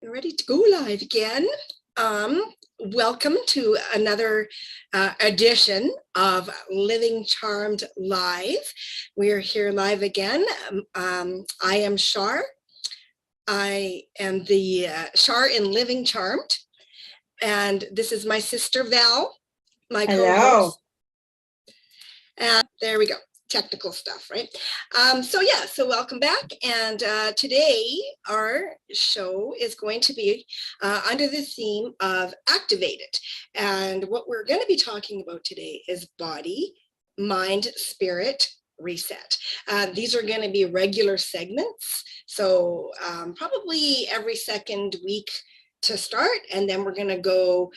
We're ready to go live again. Welcome to another edition of Living Charmed Live. We are here live again. I am Shar. I am the Shar in Living Charmed. And this is my sister Val, my co-host. And there we go. Technical stuff, right? So welcome back. And today our show is going to be under the theme of Activated. And what we're going to be talking about today is body, mind, spirit, reset. These are going to be regular segments. So probably every second week to start, and then we're going to go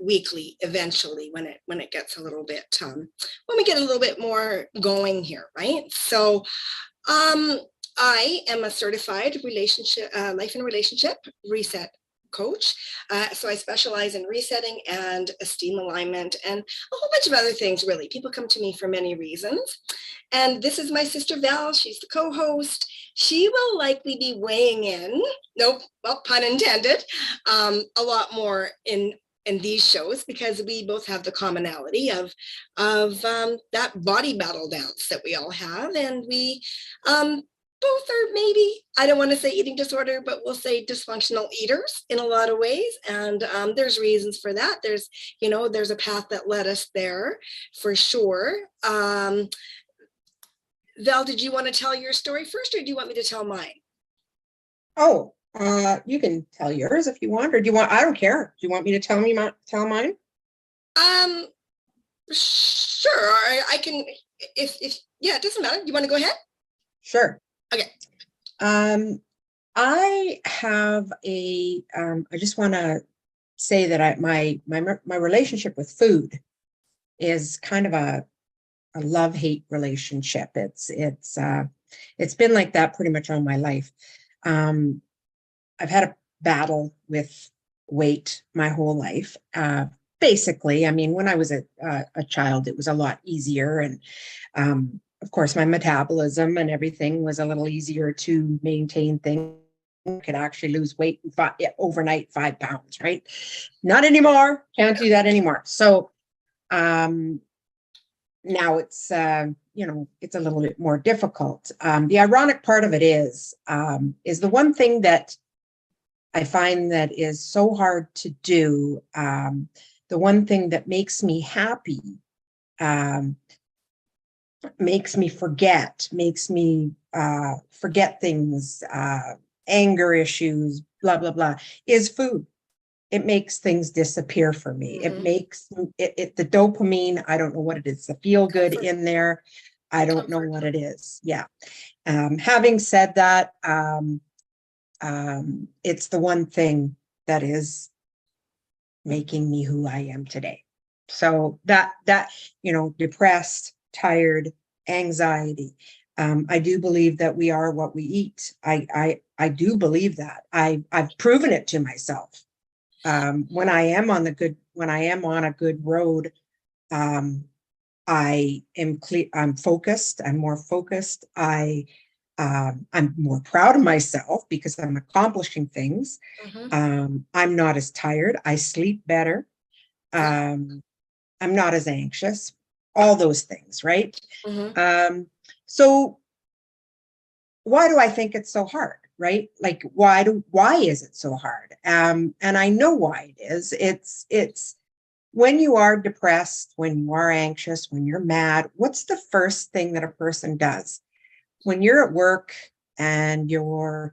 weekly eventually when it gets a little bit when we get a little bit more going here, right? So I am a certified relationship life and relationship reset coach. So I specialize in resetting and esteem alignment and a whole bunch of other things. Really, people come to me for many reasons, and this is my sister Val. She's the co-host. She will likely be weighing in, nope, well, pun intended, a lot more in these shows, because we both have the commonality of that body battle dance that we all have, and we both are maybe, I don't want to say eating disorder, but we'll say dysfunctional eaters in a lot of ways. And there's reasons for that. There's a path that led us there for sure. Val, did you want to tell your story first, or do you want me to tell mine? Oh, you can tell yours if you want, or do you want, I don't care. Do you want me to tell mine? Sure. I can, if yeah, it doesn't matter. You want to go ahead? Sure. Okay. I have I just want to say that my relationship with food is kind of a love-hate relationship. It's been like that pretty much all my life. I've had a battle with weight my whole life. Basically, I mean, when I was a child, it was a lot easier, and of course, my metabolism and everything was a little easier to maintain things. I could actually lose weight overnight, 5 pounds, right? Not anymore. Can't do that anymore. So now it's, it's a little bit more difficult. The ironic part of it is the one thing that I find that is so hard to do. The one thing that makes me happy, makes me forget things, anger issues, blah, blah, blah, is food. It makes things disappear for me. Mm-hmm. It makes it the dopamine. I don't know what it is. The feel good in there. I don't know what it is. Yeah. Having said that, it's the one thing that is making me who I am today. So that depressed, tired, anxiety. I do believe that we are what we eat. I do believe that. I've proven it to myself. When I am on a good road, I'm focused. I'm more focused. I'm more proud of myself because I'm accomplishing things. Mm-hmm. I'm not as tired. I sleep better. I'm not as anxious. All those things, right? Mm-hmm. So why do I think it's so hard, right? Like, why is it so hard? And I know why it is. It's when you are depressed, when you are anxious, when you're mad, what's the first thing that a person does? When you're at work and you're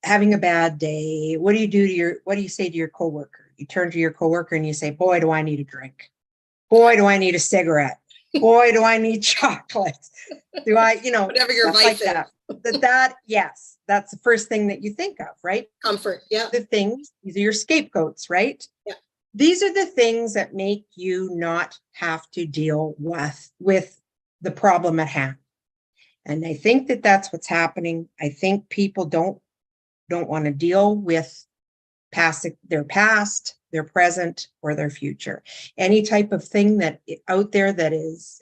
having a bad day, what do you say to your coworker? You turn to your coworker and you say, boy, do I need a drink. Boy, do I need a cigarette. Boy, do I need chocolate. Do I, whatever your vice like that. Yes, that's the first thing that you think of, right? Comfort, yeah. These are your scapegoats, right? Yeah. These are the things that make you not have to deal with the problem at hand. And I think that that's what's happening. I think people don't want to deal with their past, their present, or their future. Any type of thing that out there that is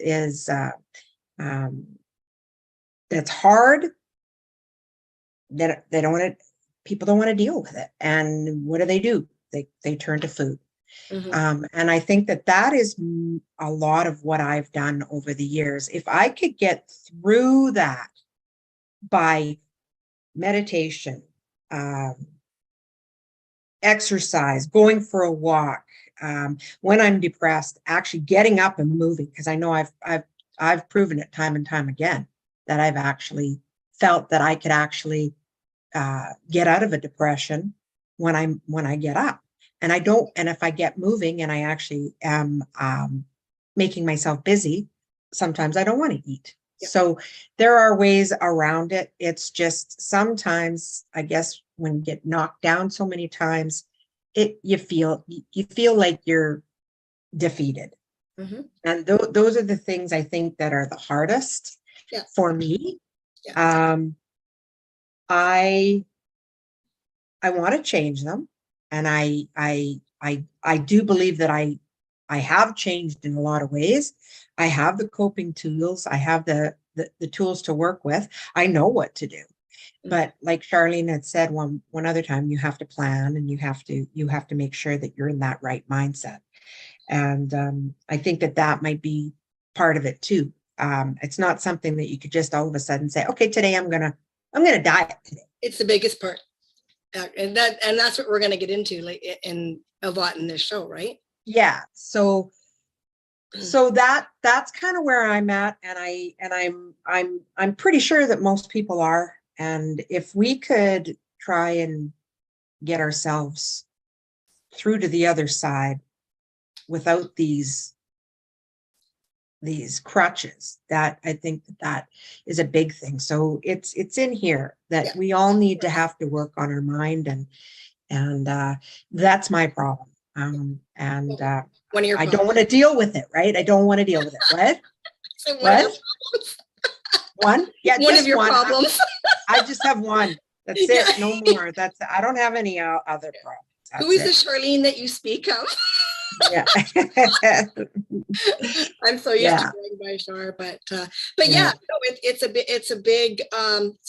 that's hard, that they don't want to people don't want to deal with it. And what do? They turn to food. Mhm. And I think that that is a lot of what I've done over the years. If I could get through that by meditation, um, exercise, going for a walk, when I'm depressed, actually getting up and moving, because I know I've proven it time and time again that I've actually felt that I could actually get out of a depression when I get up. And I don't, and if I get moving and I actually am making myself busy, sometimes I don't want to eat. Yeah. So there are ways around it. It's just sometimes, I guess, when you get knocked down so many times, you feel like you're defeated. Mhm. And those are the things I think that are the hardest Yeah. for me. Yeah. I want to change them, and I do believe that I have changed in a lot of ways. I have the coping tools. I have the tools to work with. I know what to do. Mhm. But like Charlene had said one other time, you have to plan, and you have to make sure that you're in that right mindset. And I think that that might be part of it too. It's not something that you could just all of a sudden say, okay, today I'm gonna diet today. It's the biggest part. And that's what we're going to get into like in a lot in this show, right? Yeah. So that's kind of where I'm at, and I'm pretty sure that most people are. And if we could try and get ourselves through to the other side without these crutches, that I think that is a big thing. So it's in here that Yeah. we all need to have to work on our mind, and that's my problem. And One of your I don't want problems. to deal with it, right? I don't want to deal with it. What? So one of your What? One? Yeah, one of just your one. problems. I just have one. That's Yeah. it. No more. I don't have any other problems. Who That's is the it. Charlene that you speak of? Yeah. I'm so used to Yeah. going by Char, but yeah, Yeah. no, it's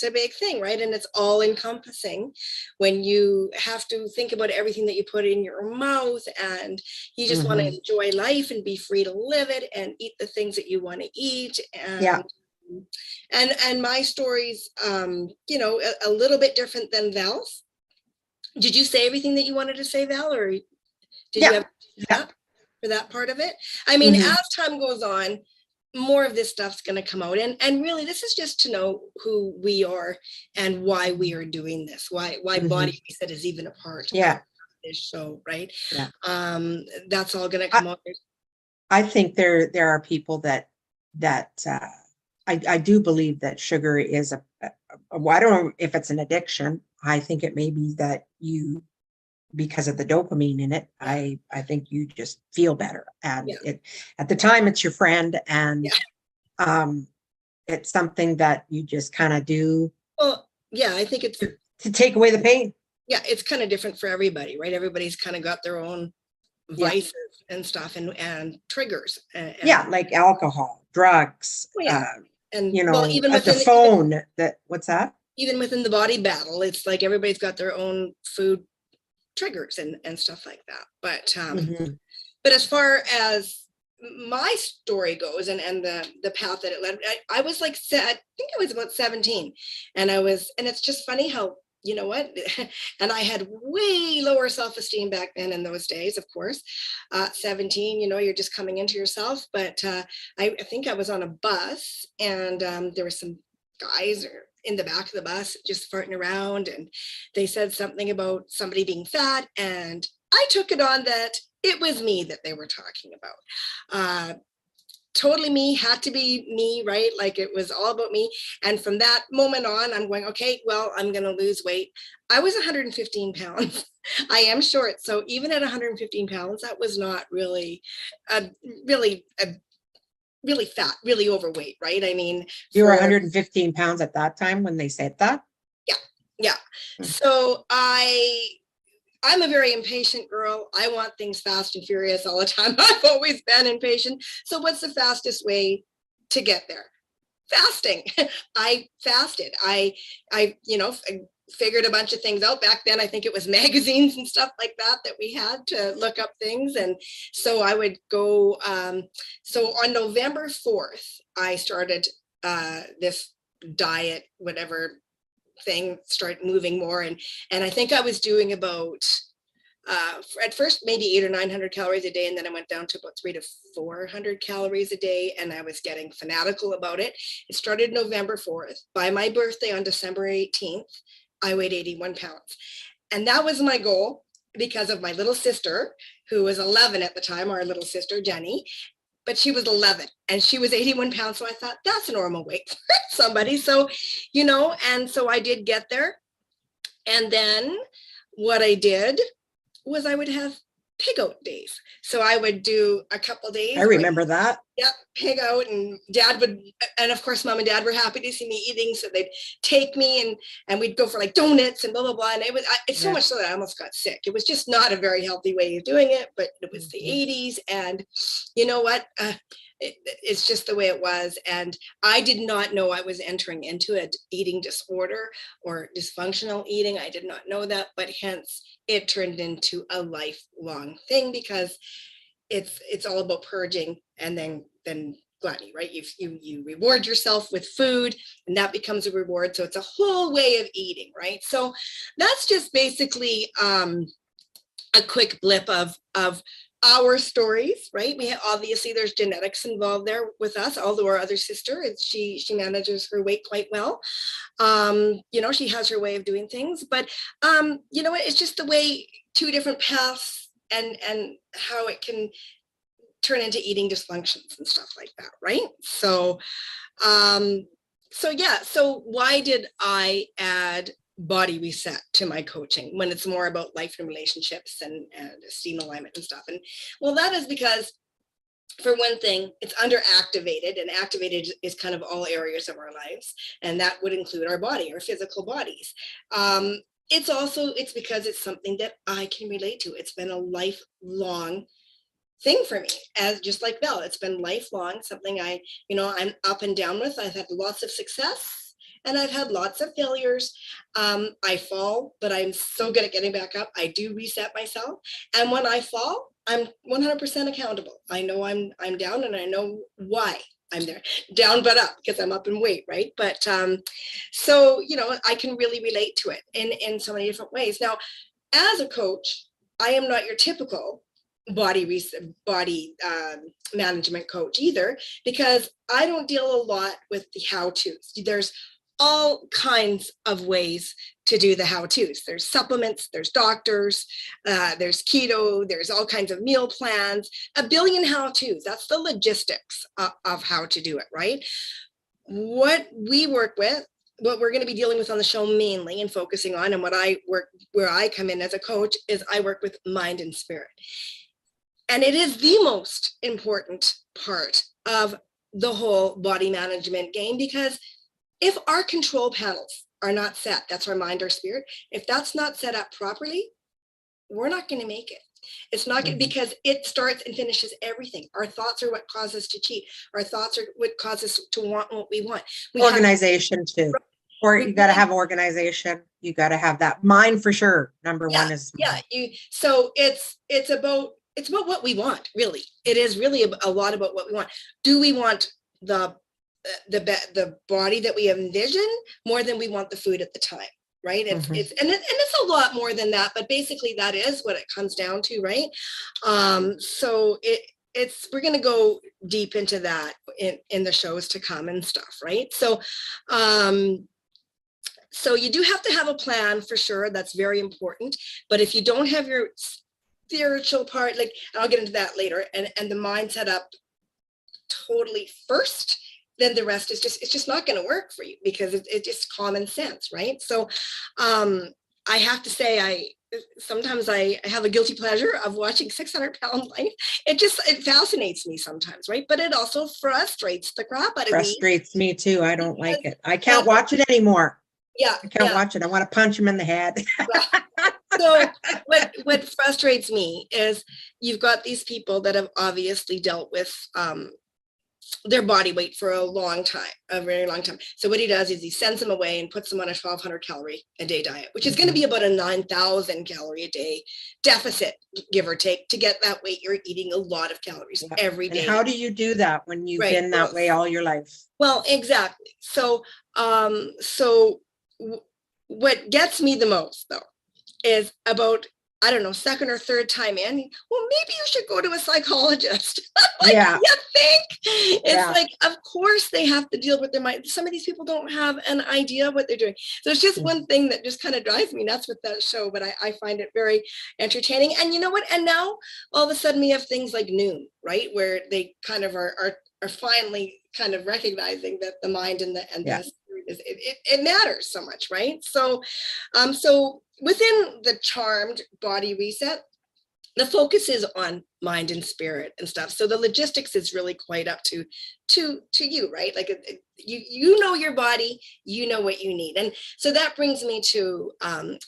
a big thing, right? And it's all encompassing when you have to think about everything that you put in your mouth, and you just want to Mhm. enjoy life and be free to live it and eat the things that you want to eat. Yeah. And my story's a little bit different than Val's. Did you say everything that you wanted to say, Val, or did you Yeah. have Yeah. for that part of it? I mean, Mhm. as time goes on, more of this stuff's going to come out, and really this is just to know who we are and why we are doing this, why Mhm. Body Reset is even a part Yeah. of this show, right? Yeah. That's all going to come out. I think there are people that I do believe that sugar is well, I don't know if it's an addiction. I think it may be that you, because of the dopamine in it, Yeah. I think you just feel better, and Yeah. it at the time it's your friend, and Yeah. um it's something that you just kind of do Well, yeah, I think to take away the pain. yeah, it's kind of different for everybody, right? Everybody's kind of got their own Yeah. vices and stuff and triggers. Yeah, like alcohol, drugs, Well, yeah. And you well, know, the phone. That What's that? even within the body battle, it's like everybody's got their own food triggers and stuff like that. Mhm. But as far as my story goes, and the path that it led, I was like, I think I was about 17, and it's just funny how, you know what, and I had way lower self-esteem back then in those days, of course. 17, you're just coming into yourself. But I think I was on a bus, and there were some guys in the back of the bus just farting around, and they said something about somebody being fat, and I took it on that it was me that they were talking about. Totally me, had to be me, right? Like it was all about me. And from that moment on, I'm going, okay, well, I'm going to lose weight. I was 115 pounds. I am short. So even at 115 pounds, that was not really, really, really fat, really overweight, right? I mean, You were for 115 pounds at that time when they said that? yeah, yeah. Hmm. So I'm a very impatient girl. I want things fast and furious all the time. I've always been impatient. So what's the fastest way to get there? Fasting. I fasted. I figured a bunch of things out. Back then, I think it was magazines and stuff like that that we had to look up things. And so I would go, so on November 4th, I started this diet, whatever thing, start moving more. And I think I was doing about, at first maybe 800 or 900 calories a day, and then I went down to about 300 to 400 calories a day, and I was getting fanatical about it. It started November 4th. By my birthday on December 18th, I weighed 81 pounds. And that was my goal because of my little sister, who was 11 at the time, our little sister, Jenny, but she was 11 and she was 81 pounds. So I thought that's a normal weight for somebody. So, you know, and so I did get there. And then what I did was I would have pig out days. So I would do a couple days. I remember that. Yeah, pig out, and dad would, and of course, mom and dad were happy to see me eating. So they'd take me and we'd go for like donuts and blah, blah, blah. And it was, it's so much so that I almost got sick. It was just not a very healthy way of doing it, but it was the 80s. And you know what? It's just the way it was. And I did not know I was entering into an eating disorder or dysfunctional eating. I did not know that, but hence it turned into a lifelong thing because it's all about purging and then gluttony, right? You reward yourself with food and that becomes a reward. So it's a whole way of eating, right? So that's just basically a quick blip of our stories, right? We have, obviously there's genetics involved there with us, although our other sister, she manages her weight quite well. You know, she has her way of doing things, but you know what, it's just the way, two different paths and how it can turn into eating dysfunctions and stuff like that, right? So yeah, so why did I add Body Reset to my coaching when it's more about life and relationships and esteem alignment and stuff? And well, that is because, for one thing, it's underactivated, and activated is kind of all areas of our lives, and that would include our body, our physical bodies. It's because it's something that I can relate to. It's been a lifelong thing for me, as just like Belle, it's been lifelong, something I'm up and down with. I've had lots of success and I've had lots of failures. I fall, but I'm so good at getting back up. I do reset myself. And when I fall, I'm 100% accountable. I know I'm down and I know why I'm there, down but up, because I'm up in weight, right? But so, you know, I can really relate to it in so many different ways. Now, as a coach, I am not your typical body management coach either, because I don't deal a lot with the how-tos. There's all kinds of ways to do the how-tos. There's supplements, there's doctors, there's keto, there's all kinds of meal plans, a billion how-tos. That's the logistics of how to do it, right? What we work with, what we're going to be dealing with on the show mainly and focusing on, and where I come in as a coach, is I work with mind and spirit. And it is the most important part of the whole body management game, because if our control panels are not set, that's our mind or spirit, if that's not set up properly, we're not going to make it. It's not going to, because it starts and finishes everything. Our thoughts are what cause us to cheat. Our thoughts are what cause us to want what we want. Organization too. Or you got to have organization. You got to have that mind for sure. Number one is. Yeah. So it's about what we want, really. It is really a lot about what we want. Do we want the body that we envision more than we want the food at the time, right? It's a lot more than that, but basically that is what it comes down to, right? So we're going to go deep into that in the shows to come and stuff, right? So so you do have to have a plan for sure. That's very important. But if you don't have your spiritual part, like, I'll get into that later, and the mind set up totally first, then the rest is it's just not going to work for you, because it's just common sense, right? So I have to say, sometimes I have a guilty pleasure of watching 600-pound life. It fascinates me sometimes, right? But it also frustrates the crap out of me. Frustrates me too. I don't like it. I can't watch it anymore. Yeah, I can't watch it. I want to punch him in the head. So what frustrates me is you've got these people that have obviously dealt with their body weight for a long time, a very long time. So what he does is he sends them away and puts them on a 1,200 calorie a day diet, which is going to be about a 9,000 calorie a day deficit, give or take. To get that weight, you're eating a lot of calories every day. And how do you do that when you've been that way all your life? Well, exactly. So, what gets me the most though is about, I don't know, second or third time in, well, maybe you should go to a psychologist. Like, yeah. You think? It's like, of course they have to deal with their mind. Some of these people don't have an idea of what they're doing. So it's just one thing that just kind of drives me nuts with that show, but I find it very entertaining. And you know what? And now all of a sudden we have things like Noon, right? Where they kind of are finally kind of recognizing that the mind and the spirit is, it matters so much, right? So, so within the Charmed Body Reset, the focus is on mind and spirit and stuff. So the logistics is really quite up to you, right? Like you know your body, you know what you need. And so that brings me to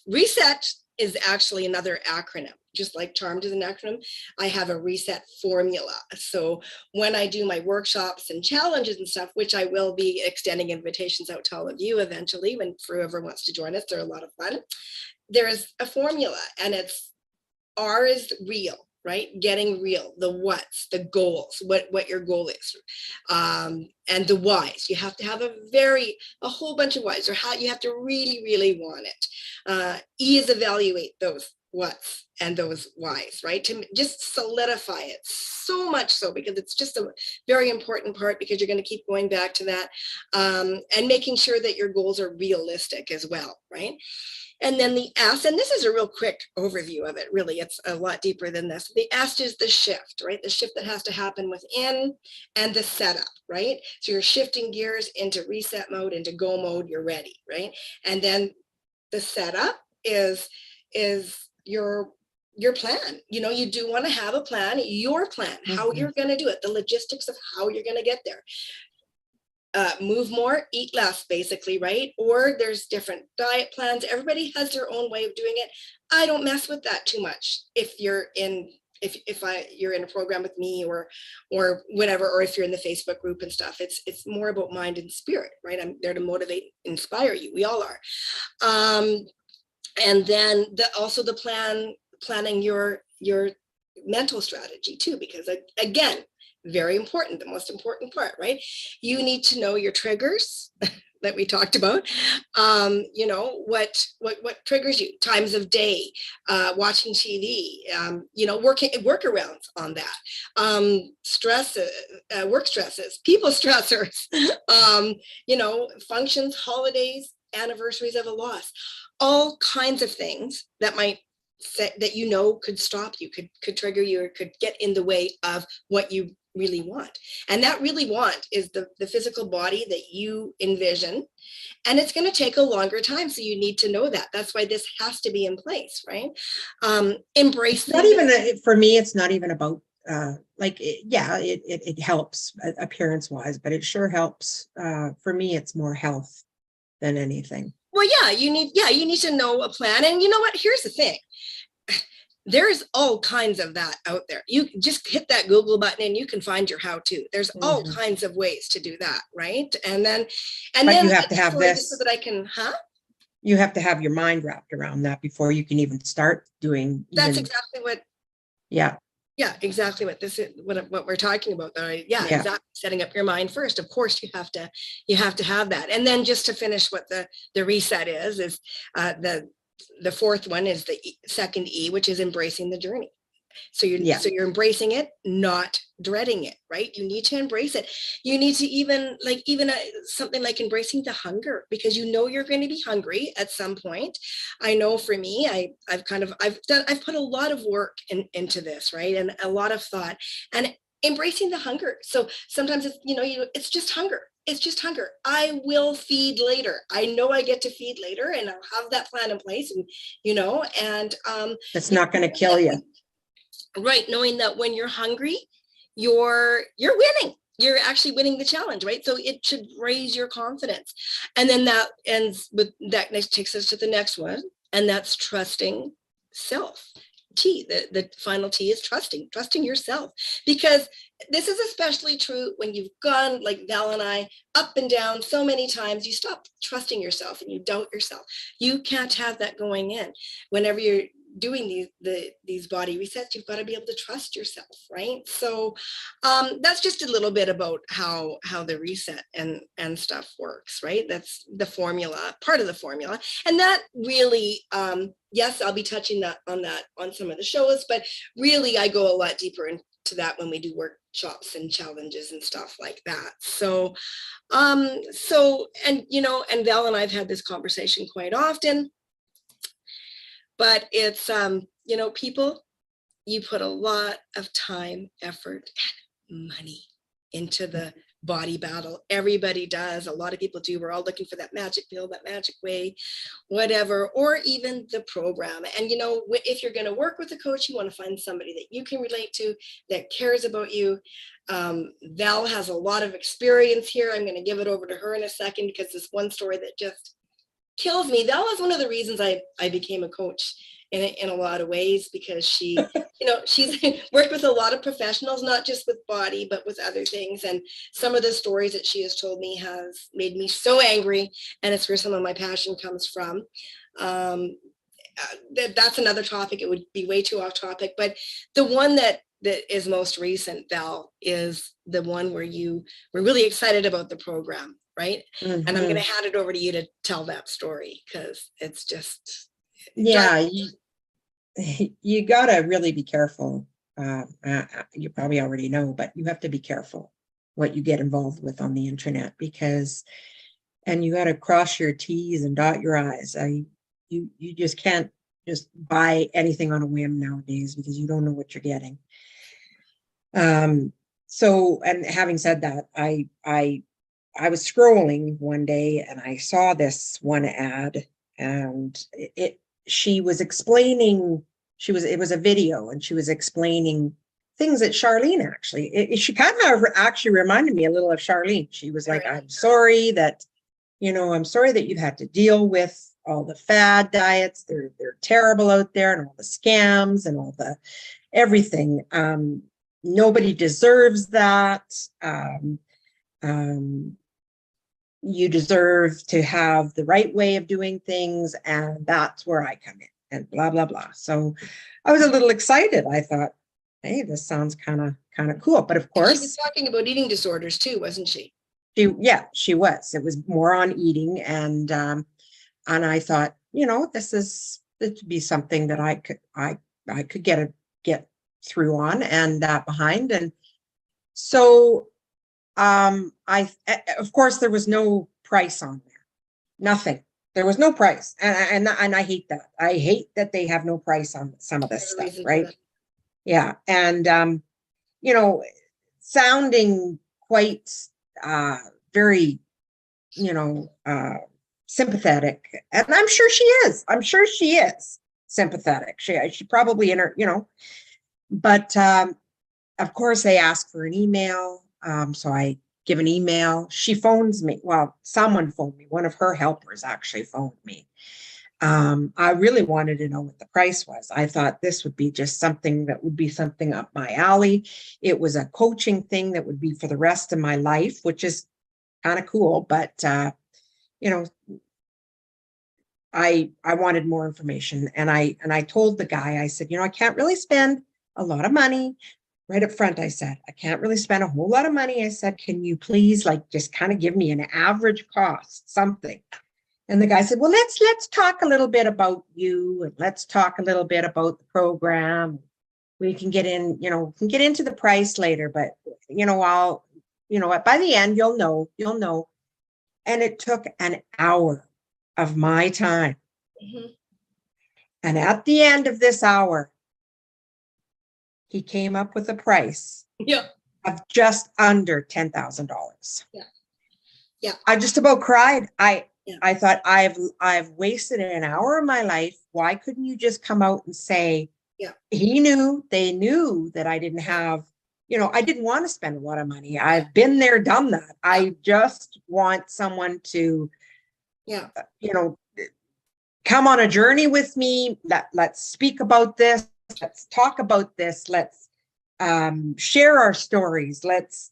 Reset is actually another acronym. Just like Charmed is an acronym, I have a reset formula. So when I do my workshops and challenges and stuff, which I will be extending invitations out to all of you eventually, when whoever wants to join us, they're a lot of fun. There's a formula, and it's R is real, right? Getting real, the what's, the goals, what your goal is, and the whys. You have to have a whole bunch of whys, or how you have to really, really want it. E is evaluate those what's and those whys, right? To just solidify it so much so, because it's just a very important part, because you're going to keep going back to that, and making sure that your goals are realistic as well, right? And then the S, and this is a real quick overview of it, really, it's a lot deeper than this. The S is the shift, right? The shift that has to happen within, and the setup, right? So you're shifting gears into reset mode, into go mode, you're ready, right? And then the setup is your plan. You know, you do want to have a plan, your plan, how you're going to do it, the logistics of how you're going to get there. Move more, eat less, basically, right? Or there's different diet plans. Everybody has their own way of doing it. I don't mess with that too much. If you're in, you're in a program with me, or whatever, or if you're in the Facebook group and stuff, it's more about mind and spirit, right? I'm there to motivate, inspire you. We all are. And then also the planning your mental strategy too, because again, very important, the most important part, right? You need to know your triggers that we talked about. You know, what triggers you, times of day, watching TV, you know, workarounds on that, stress, work stresses, people stressors, you know, functions, holidays, anniversaries of a loss, all kinds of things that might that you know could stop you, could trigger you, or could get in the way of what you really want. And that really want is the physical body that you envision, and it's going to take a longer time, so you need to know that. That's why this has to be in place, right? Embrace not even for me, it's not even about it helps appearance wise, but it sure helps. For me, it's more health than anything. Well, you need to know a plan. And you know what, here's the thing, there's all kinds of that out there. You just hit that Google button and you can find your how-to. There's all kinds of ways to do that, right? And then you have to have this so that I can, you have to have your mind wrapped around that before you can even start doing. That's exactly what. Yeah. Yeah, exactly what this is, what we're talking about. Exactly. Setting up your mind first. Of course, you have to have that. And then just to finish what the reset is the fourth one is the second E, which is embracing the journey. So you're embracing it, not dreading it, right? You need to embrace it. You need to even something like embracing the hunger, because you know you're going to be hungry at some point. I know for me, I've put a lot of work into this, right? And a lot of thought, and embracing the hunger. So sometimes it's, it's just hunger. It's just hunger. I will feed later. I know I get to feed later, and I'll have that plan in place, and that's not going to kill you. Right. Knowing that when you're hungry, you're winning. You're actually winning the challenge, right? So it should raise your confidence. And then that ends with that takes us to the next one. And that's trusting self. T. The final T is trusting yourself, because this is especially true when you've gone, like Val and I, up and down so many times. You stop trusting yourself and you doubt yourself. You can't have that going in. Whenever you're doing these body resets, you've got to be able to trust yourself, right? So that's just a little bit about how the reset and stuff works, right? That's the formula, part of the formula. And that really, yes, I'll be touching on some of the shows, but really I go a lot deeper into that when we do workshops and challenges and stuff like that. So and Val and I've had this conversation quite often, but it's people, you put a lot of time, effort, and money into the body battle. Everybody does. A lot of people do. We're all looking for that magic pill, that magic way, whatever, or even the program. And if you're going to work with a coach, you want to find somebody that you can relate to, that cares about you. Val has a lot of experience here. I'm going to give it over to her in a second, because this one story that just kills me. That was one of the reasons I became a coach in a lot of ways, because she, she's worked with a lot of professionals, not just with body, but with other things. And some of the stories that she has told me has made me so angry. And it's where some of my passion comes from. That's another topic. It would be way too off topic. But the one that is most recent, Val, is the one where you were really excited about the program, right? Mm-hmm. And I'm going to hand it over to you to tell that story, because it's just... Yeah, you got to really be careful. You probably already know, but you have to be careful what you get involved with on the internet, and you got to cross your T's and dot your I's. You just can't just buy anything on a whim nowadays, because you don't know what you're getting. So, and having said that, I was scrolling one day and I saw this one ad, and she was explaining, it was a video, and she was explaining things that Charlene actually, she kind of actually reminded me a little of Charlene. She was like, I'm sorry that you've had to deal with all the fad diets. They're terrible out there, and all the scams and all the everything. Nobody deserves that. You deserve to have the right way of doing things, and that's where I come in, and blah, blah, blah. So I was a little excited. I thought, hey, this sounds kind of cool. But of course, she was talking about eating disorders too, wasn't she? She was. It was more on eating, and I thought, this would be something that I could get through on and behind. And so of course there was no price on there. Nothing. There was no price. And I hate that. I hate that they have no price on some of this stuff, right? Yeah. And sounding quite very sympathetic, and I'm sure she is sympathetic. She probably but of course they ask for an email. So I give an email. She phones me. Well, someone phoned me. One of her helpers actually phoned me. I really wanted to know what the price was. I thought this would be just something that would be something up my alley. It was a coaching thing that would be for the rest of my life, which is kind of cool. But, I wanted more information, and I told the guy, I said, I can't really spend a lot of money. Right up front, I said, I can't really spend a whole lot of money. I said, can you please just kind of give me an average cost, something? And the guy said, well, let's talk a little bit about you, and let's talk a little bit about the program. We can get into the price later, but by the end, you'll know. And it took an hour of my time. Mm-hmm. And at the end of this hour, he came up with a price of just under $10,000. Yeah. I just about cried. I thought, I've wasted an hour of my life. Why couldn't you just come out and say, they knew that I didn't have, I didn't want to spend a lot of money. I've been there, done that. I just want someone to, come on a journey with me. Let's speak about this. let's talk about this. Let's share our stories. Let's,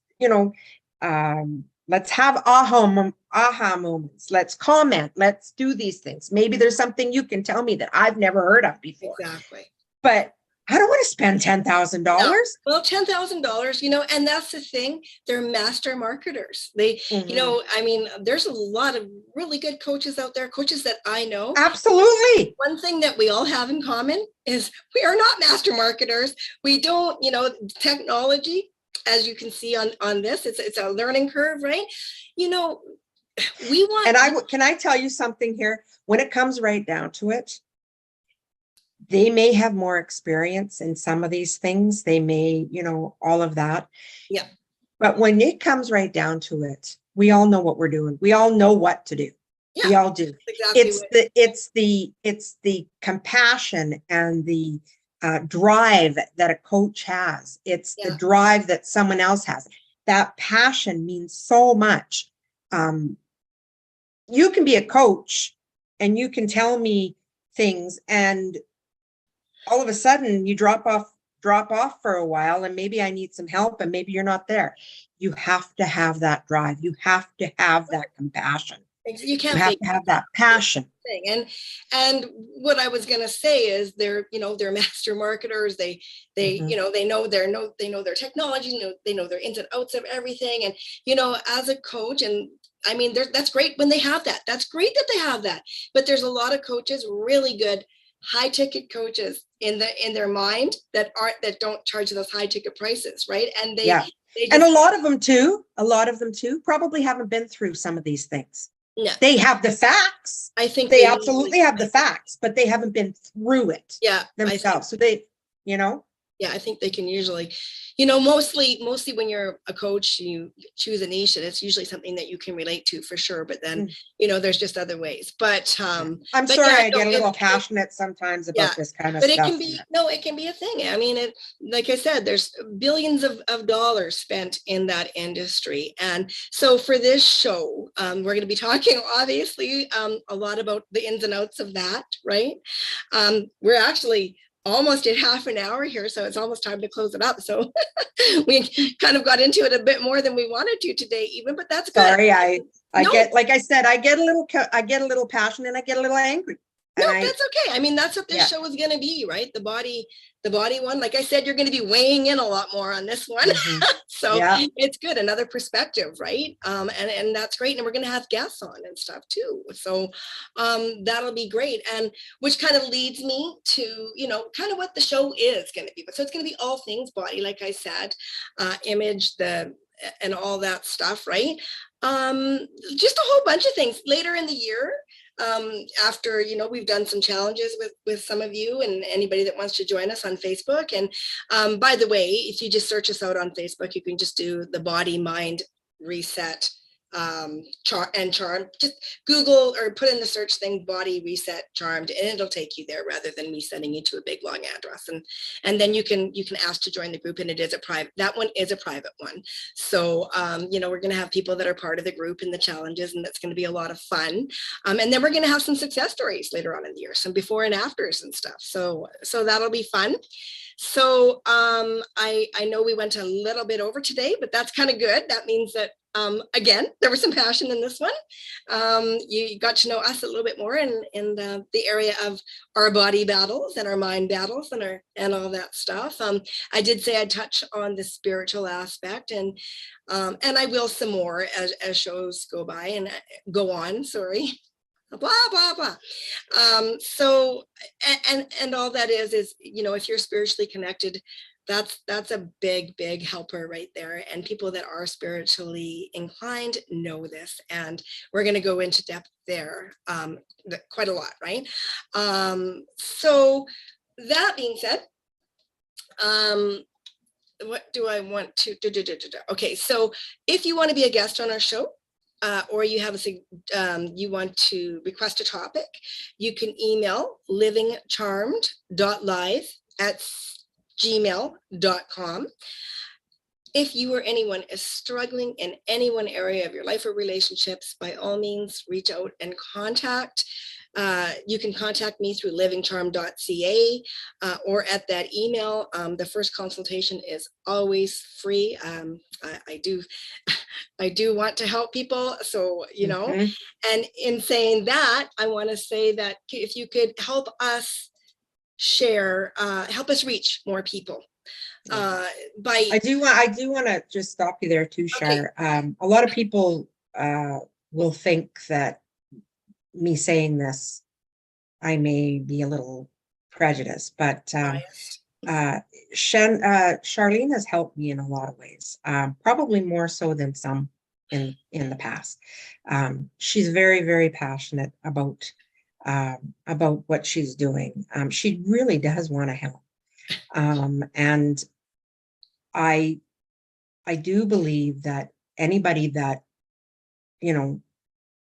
let's have aha moments. Let's comment. Let's do these things. Maybe there's something you can tell me that I've never heard of before. Exactly. But I don't want to spend $10,000. No. Well, $10,000, and that's the thing. They're master marketers. They, I mean, there's a lot of really good coaches out there, coaches that I know. Absolutely. One thing that we all have in common is we are not master marketers. We don't, technology, as you can see on this, it's a learning curve, right? We want. And can I tell you something here? When it comes right down to it, they may have more experience in some of these things. They may, all of that. Yeah. But when it comes right down to it, we all know what we're doing. We all know what to do. Yeah, we all do. Exactly. It's the compassion and the drive that a coach has. It's the drive that someone else has. That passion means so much. You can be a coach and you can tell me things, and all of a sudden you drop off for a while, and maybe I need some help, and maybe you're not there. You have to have that drive. You have to have that compassion. You can't have to have that passion. And what I was going to say is they're master marketers. They know their technology, they know their ins and outs of everything. And, as a coach, and I mean, that's great when they have that. That's great that they have that. But there's a lot of coaches, really good, high ticket coaches in their mind that don't charge those high ticket prices, right? And and a lot of them too probably haven't been through some of these things. No. They have the facts. I think they absolutely have the facts, but they haven't been through it themselves. So they, I think they can usually, mostly when you're a coach, you choose a niche, and it's usually something that you can relate to for sure. But then, there's just other ways. But I'm sorry, I get a little passionate sometimes about this kind of stuff. But it can be a thing. I mean, like I said, there's billions of dollars spent in that industry. And so for this show, we're going to be talking, obviously, a lot about the ins and outs of that, right? We're actually almost at half an hour here, so it's almost time to close it up. So we kind of got into it a bit more than we wanted to today, even, but that's good. Sorry, I get, like I said, I get a little passionate, and I get a little angry. No, that's okay. I mean, that's what this show is going to be, right? The body one. Like I said, you're going to be weighing in a lot more on this one. So it's good. Another perspective, right? And that's great. And we're going to have guests on and stuff too. So that'll be great. And which kind of leads me to, kind of what the show is going to be. So it's going to be all things body, like I said, image, and all that stuff, right? Just a whole bunch of things later in the year. After, we've done some challenges with some of you and anybody that wants to join us on Facebook. And by the way, if you just search us out on Facebook, you can just do the Body Mind Reset Charmed. Just Google or put in the search thing Body Reset Charmed, and it'll take you there rather than me sending you to a big long address. And then you can ask to join the group, and it is a private. That one is a private one. So we're going to have people that are part of the group in the challenges, and that's going to be a lot of fun. And then we're going to have some success stories later on in the year, some before and afters and stuff. So that'll be fun. So I know we went a little bit over today, but that's kind of good. That means that again, there was some passion in this one. You got to know us a little bit more in the area of our body battles and our mind battles and all that stuff. I did say I'd touch on the spiritual aspect, and I will some more as shows go by and go on. Sorry. Blah blah blah. So and all that is if you're spiritually connected, that's a big helper right there. And people that are spiritually inclined know this, and we're going to go into depth there quite a lot, right? So that being said, what do I want to do? Okay, so if you want to be a guest on our show, or you have you want to request a topic, you can email livingcharmed.live@gmail.com. If you or anyone is struggling in any one area of your life or relationships, by all means, reach out and contact you can contact me through livingcharm.ca or at that email. The first consultation is always free. I do I do want to help people. So, Mhm. and in saying that, I want to say that if you could help us share, help us reach more people by, I do want to just stop you there too, okay, Shar. A lot of people will think that me saying this, I may be a little prejudiced, but biased. Charlene has helped me in a lot of ways, probably more so than some in the past. She's very, very passionate about what she's doing. She really does want to help, and I I do believe that anybody that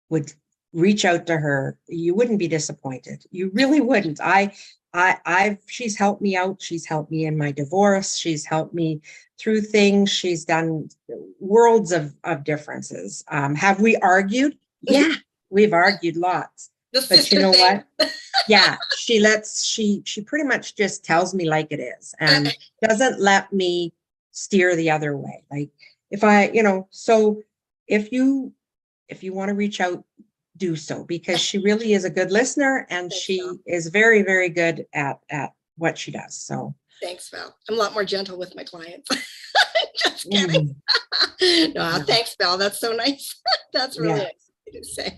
would reach out to her, you wouldn't be disappointed. You really wouldn't. I've she's helped me out. She's helped me in my divorce. She's helped me through things. She's done worlds of differences. Have we argued? Yeah, we've argued lots. The But you sister know thing. what? Yeah, she pretty much just tells me like it is and doesn't let me steer the other way. Like if so if you want to reach out, do so because she really is a good listener and Thanks, Val. she is very, very good at what she does. So Thanks, Val. I'm a lot more gentle with my clients. Just kidding. No, no, thanks, Val. That's so nice. That's really yeah. nice to say.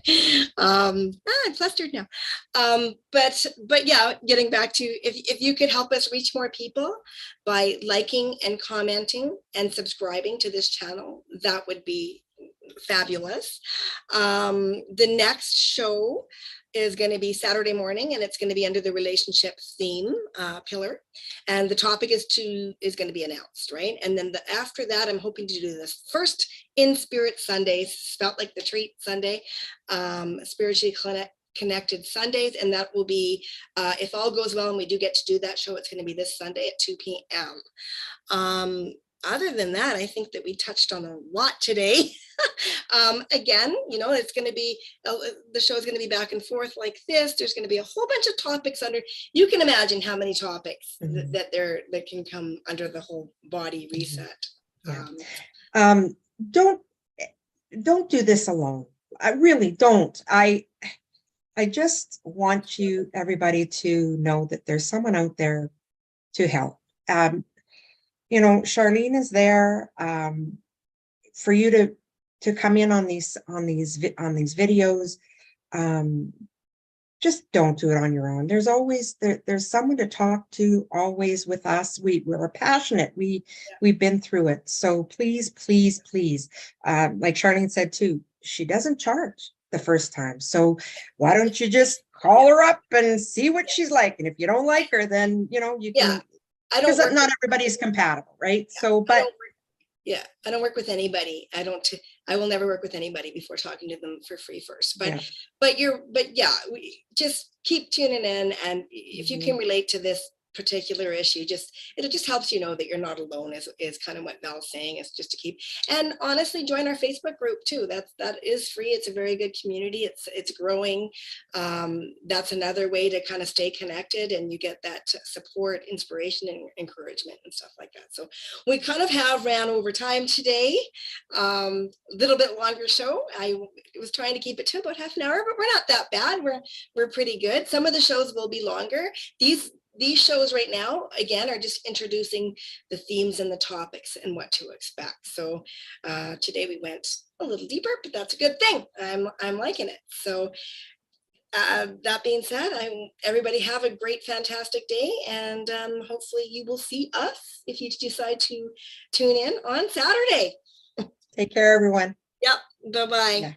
I'm flustered now. But yeah, getting back to if you could help us reach more people by liking and commenting and subscribing to this channel, that would be fabulous. The next show is going to be Saturday morning, and it's going to be under the relationship theme pillar, and the topic is going to be announced, right? And then after that, I'm hoping to do this first in Spirit Sundays, spelt like the treat Sunday, spiritually connected Sundays, and that will be if all goes well and we do get to do that show, it's going to be this Sunday at 2 p.m. Other than that, I think that we touched on a lot today. Again, it's going to be, the show is going to be back and forth like this. There's going to be a whole bunch of topics under, you can imagine how many topics that can come under the whole body reset. Yeah. Don't do this alone. I really don't. I just want everybody to know that there's someone out there to help. Charlene is there for you to come in on these videos. Just don't do it on your own. There's always there's someone to talk to always with us. We're passionate. We've been through it. So please, please, please, like Charlene said too, she doesn't charge the first time. So why don't you just call her up and see what she's like? And if you don't like her, then you can. Because not everybody's compatible, right? So, but I don't work with anybody. I will never work with anybody before talking to them for free first. But we just keep tuning in, and if you can relate to this particular issue, it just helps that you're not alone, is kind of what Val's saying, is just to keep, and honestly join our Facebook group too. That is free. It's a very good community. It's growing. That's another way to kind of stay connected, and you get that support, inspiration, and encouragement and stuff like that. So we kind of have ran over time today. A little bit longer show. I was trying to keep it to about half an hour, but we're not that bad. We're pretty good. Some of the shows will be longer. These shows right now, again, are just introducing the themes and the topics and what to expect. So today we went a little deeper, but that's a good thing. I'm liking it. So that being said, everybody have a great, fantastic day. And hopefully you will see us if you decide to tune in on Saturday. Take care, everyone. Yep. Bye-bye. Yeah.